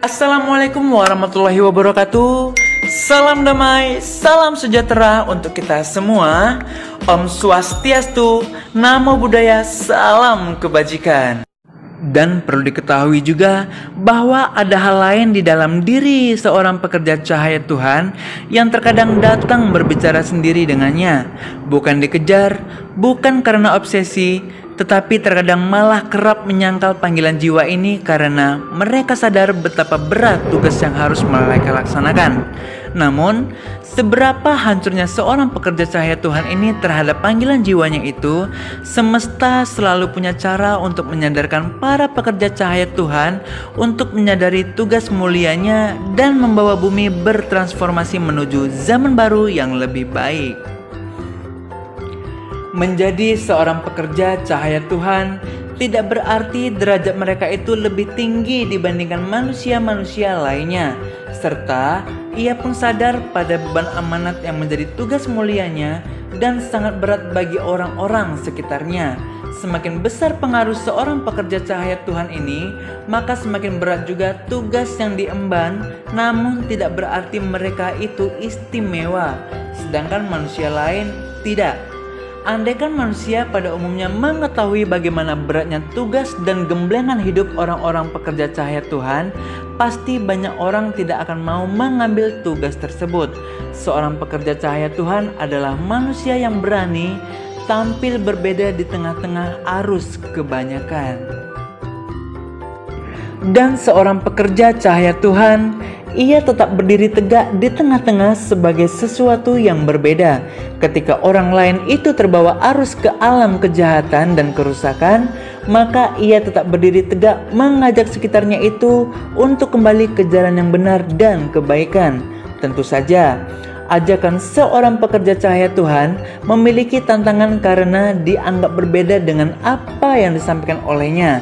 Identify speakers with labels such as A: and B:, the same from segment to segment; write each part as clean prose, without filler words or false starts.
A: Assalamualaikum warahmatullahi wabarakatuh. Salam damai, salam sejahtera untuk kita semua. Om Swastiastu, Namo Buddhaya, salam kebajikan. Dan perlu diketahui juga bahwa ada hal lain di dalam diri seorang pekerja cahaya Tuhan yang terkadang datang berbicara sendiri dengannya. Bukan dikejar, bukan karena obsesi, tetapi terkadang malah kerap menyangkal panggilan jiwa ini karena mereka sadar betapa berat tugas yang harus mereka laksanakan. Namun, seberapa hancurnya seorang pekerja cahaya Tuhan ini terhadap panggilan jiwanya itu, semesta selalu punya cara untuk menyadarkan para pekerja cahaya Tuhan untuk menyadari tugas mulianya dan membawa bumi bertransformasi menuju zaman baru yang lebih baik. Menjadi seorang pekerja cahaya Tuhan tidak berarti derajat mereka itu lebih tinggi dibandingkan manusia-manusia lainnya, serta ia pun sadar pada beban amanat yang menjadi tugas mulianya dan sangat berat bagi orang-orang sekitarnya. Semakin besar pengaruh seorang pekerja cahaya Tuhan ini, maka semakin berat juga tugas yang diemban, namun tidak berarti mereka itu istimewa, sedangkan manusia lain tidak. Andaikan manusia pada umumnya mengetahui bagaimana beratnya tugas dan gemblengan hidup orang-orang pekerja cahaya Tuhan, pasti banyak orang tidak akan mau mengambil tugas tersebut. Seorang pekerja cahaya Tuhan adalah manusia yang berani tampil berbeda di tengah-tengah arus kebanyakan. Dan seorang pekerja cahaya Tuhan, ia tetap berdiri tegak di tengah-tengah sebagai sesuatu yang berbeda. Ketika orang lain itu terbawa arus ke alam kejahatan dan kerusakan, maka ia tetap berdiri tegak mengajak sekitarnya itu untuk kembali ke jalan yang benar dan kebaikan. Tentu saja, ajakan seorang pekerja cahaya Tuhan memiliki tantangan karena dianggap berbeda dengan apa yang disampaikan olehnya.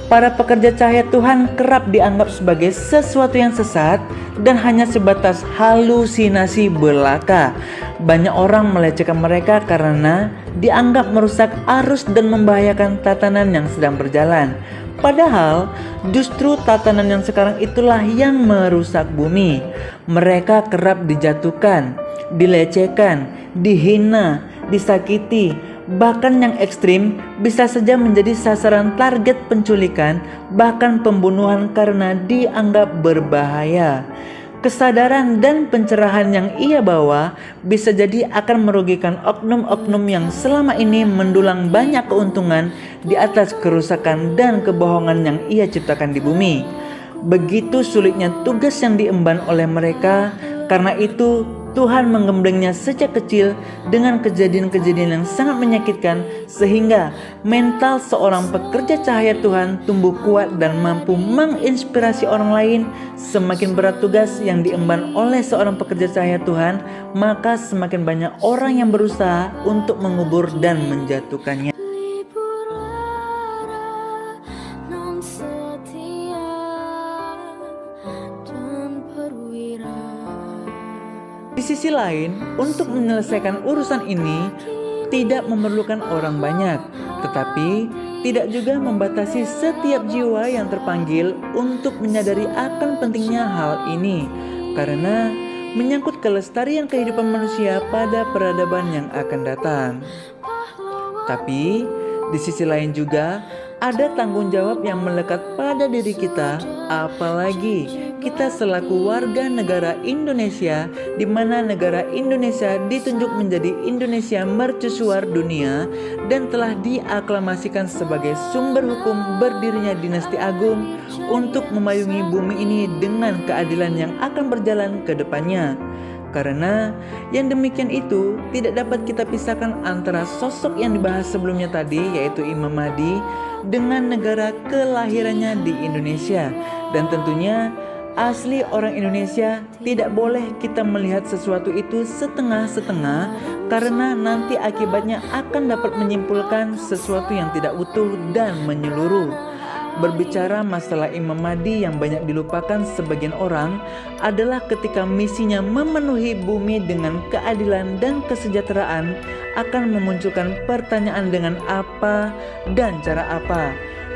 A: Para pekerja cahaya Tuhan kerap dianggap sebagai sesuatu yang sesat dan hanya sebatas halusinasi belaka. Banyak orang melecehkan mereka karena dianggap merusak arus dan membahayakan tatanan yang sedang berjalan. Padahal justru tatanan yang sekarang itulah yang merusak bumi. Mereka kerap dijatuhkan, dilecehkan, dihina, disakiti, bahkan yang ekstrim bisa saja menjadi sasaran target penculikan, bahkan pembunuhan karena dianggap berbahaya. Kesadaran dan pencerahan yang ia bawa bisa jadi akan merugikan oknum-oknum yang selama ini mendulang banyak keuntungan di atas kerusakan dan kebohongan yang ia ciptakan di bumi. Begitu sulitnya tugas yang diemban oleh mereka, karena itu Tuhan menggemblengnya sejak kecil dengan kejadian-kejadian yang sangat menyakitkan, sehingga mental seorang pekerja cahaya Tuhan tumbuh kuat dan mampu menginspirasi orang lain. Semakin berat tugas yang diemban oleh seorang pekerja cahaya Tuhan, maka semakin banyak orang yang berusaha untuk mengubur dan menjatuhkannya. Di sisi lain, untuk menyelesaikan urusan ini tidak memerlukan orang banyak, tetapi tidak juga membatasi setiap jiwa yang terpanggil untuk menyadari akan pentingnya hal ini, karena menyangkut kelestarian kehidupan manusia pada peradaban yang akan datang. Tapi di sisi lain juga ada tanggung jawab yang melekat pada diri kita, apalagi kita selaku warga negara Indonesia, di mana negara Indonesia ditunjuk menjadi Indonesia mercusuar dunia dan telah diaklamasikan sebagai sumber hukum berdirinya dinasti agung untuk memayungi bumi ini dengan keadilan yang akan berjalan ke depannya. Karena yang demikian itu tidak dapat kita pisahkan antara sosok yang dibahas sebelumnya tadi, yaitu Imam Mahdi, dengan negara kelahirannya di Indonesia. Dan tentunya asli orang Indonesia tidak boleh kita melihat sesuatu itu setengah-setengah, karena nanti akibatnya akan dapat menyimpulkan sesuatu yang tidak utuh dan menyeluruh. Berbicara masalah Imam Mahdi yang banyak dilupakan sebagian orang adalah ketika misinya memenuhi bumi dengan keadilan dan kesejahteraan akan memunculkan pertanyaan dengan apa dan cara apa.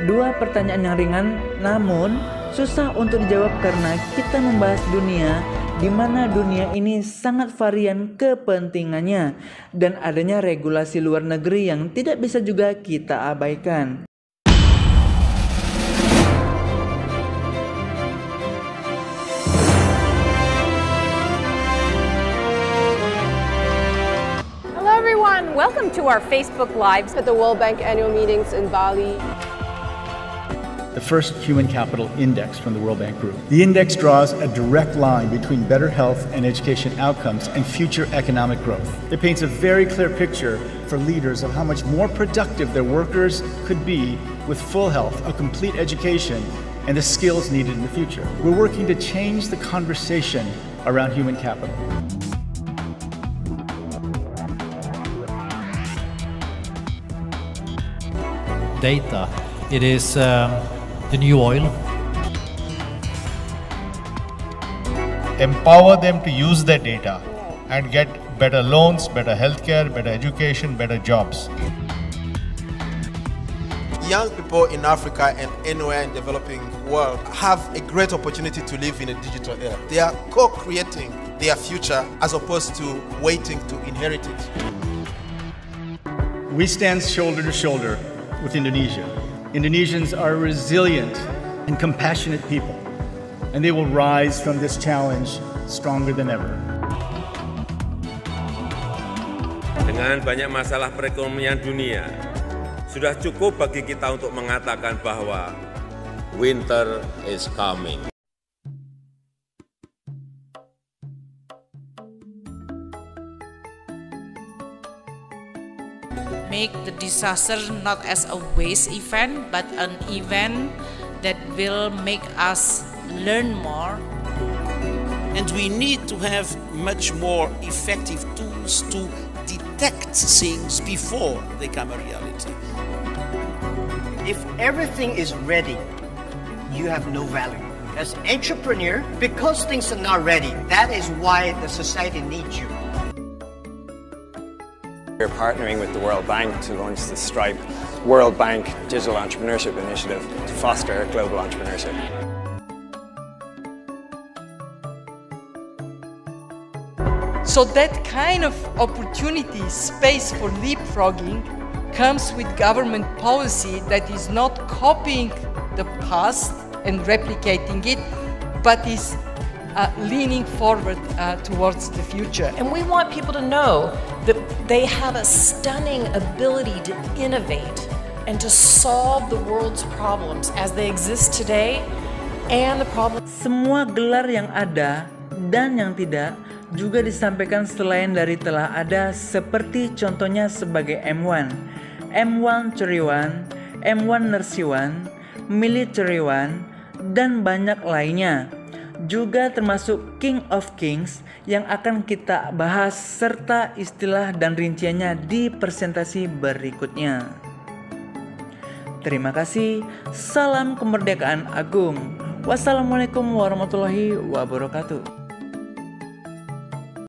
A: Dua pertanyaan yang ringan namun Susah untuk dijawab karena kita membahas dunia di mana dunia ini sangat varian kepentingannya dan adanya regulasi luar negeri yang tidak bisa juga kita abaikan.
B: Hello everyone, welcome to our Facebook Lives at the World Bank annual meetings in Bali.
C: The first human capital index from the World Bank Group. The index draws a direct line between better health and education outcomes and future economic growth. It paints a very clear picture for leaders of how much more productive their workers could be with full health, a complete education, and the skills needed in the future. We're working to change the conversation around human capital.
D: Data. It is the new oil.
E: Empower them to use their data and get better loans, better healthcare, better education, better jobs.
F: Young people in Africa and anywhere in the developing world have a great opportunity to live in a digital era. They are co-creating their future as opposed to waiting to inherit it.
C: We stand shoulder to shoulder with Indonesia. Indonesians are resilient and compassionate people, and they will rise from this challenge stronger than ever.
G: Dengan banyak masalah perekonomian dunia, sudah cukup bagi kita untuk mengatakan bahwa winter is coming.
H: Make the disaster not as a waste event, but an event that will make us learn more.
I: And we need to have much more effective tools to detect things before they become a reality.
J: If everything is ready, you have no value. As an entrepreneur, because things are not ready, that is why the society needs you.
K: We're partnering with the World Bank to launch the Stripe World Bank Digital Entrepreneurship Initiative to foster global entrepreneurship.
L: So that kind of opportunity, space for leapfrogging, comes with government policy that is not copying the past and replicating it, but is leaning forward towards the future.
M: And we want people to know that they have a stunning ability to innovate and to solve the world's problems as they exist today and the problems.
A: Semua gelar yang ada dan yang tidak juga disampaikan selain dari telah ada, seperti contohnya sebagai M1, M1 Ceriwan, M1 Nersiwan, Military One, dan banyak lainnya. Juga termasuk King of Kings yang akan kita bahas serta istilah dan rinciannya di presentasi berikutnya. Terima kasih. Salam kemerdekaan agung. Wassalamualaikum warahmatullahi wabarakatuh.